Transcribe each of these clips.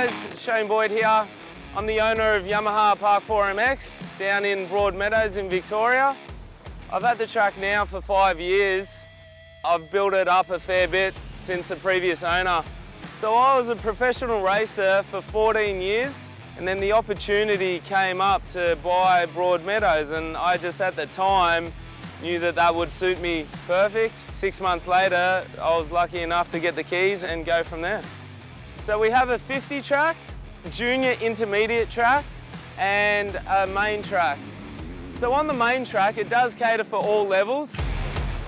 guys, Cheyne Boyd here. I'm the owner of Yamaha Park4MX down in Broadmeadows in Victoria. I've had the track now for 5 years. I've built it up a fair bit since the previous owner. So I was a professional racer for 14 years, and then the opportunity came up to buy Broadmeadows, and I just at the time knew that that would suit me perfect. 6 months later, I was lucky enough to get the keys and go from there. So we have a 50 track, junior intermediate track, and a main track. So on the main track, it does cater for all levels.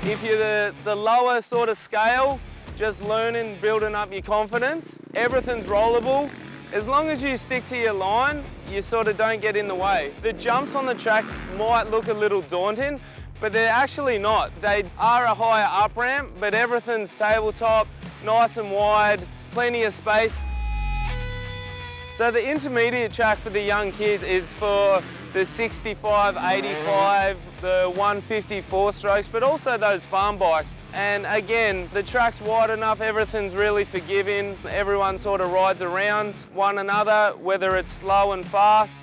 If you're the lower sort of scale, just learning, building up your confidence, everything's rollable. As long as you stick to your line, you sort of don't get in the way. The jumps on the track might look a little daunting, but they're actually not. They are a higher up ramp, but everything's tabletop, nice and wide, plenty of space. So the intermediate track for the young kids is for the 65, 85, the 150 4-strokes, but also those farm bikes. And again, the track's wide enough, everything's really forgiving. Everyone sort of rides around one another, whether it's slow and fast.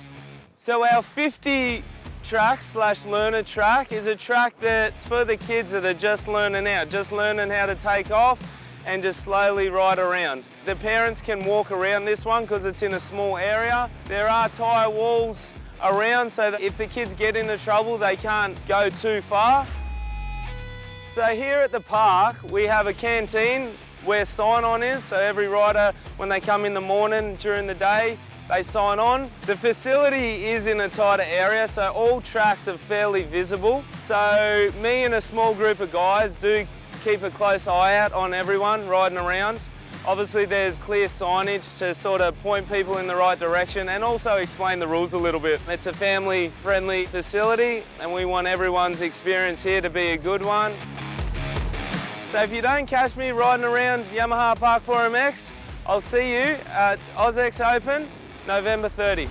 So our 50 track / learner track is a track that's for the kids that are just learning out, just learning how to take off and just slowly ride around. The parents can walk around this one because it's in a small area. There are tyre walls around so that if the kids get into trouble, they can't go too far. So here at the park, we have a canteen where sign-on is, so every rider, when they come in the morning during the day, they sign on. The facility is in a tighter area, so all tracks are fairly visible. So me and a small group of guys do keep a close eye out on everyone riding around. Obviously there's clear signage to sort of point people in the right direction and also explain the rules a little bit. It's a family-friendly facility and we want everyone's experience here to be a good one. So if you don't catch me riding around Yamaha Park4MX, I'll see you at AusX Open, November 30.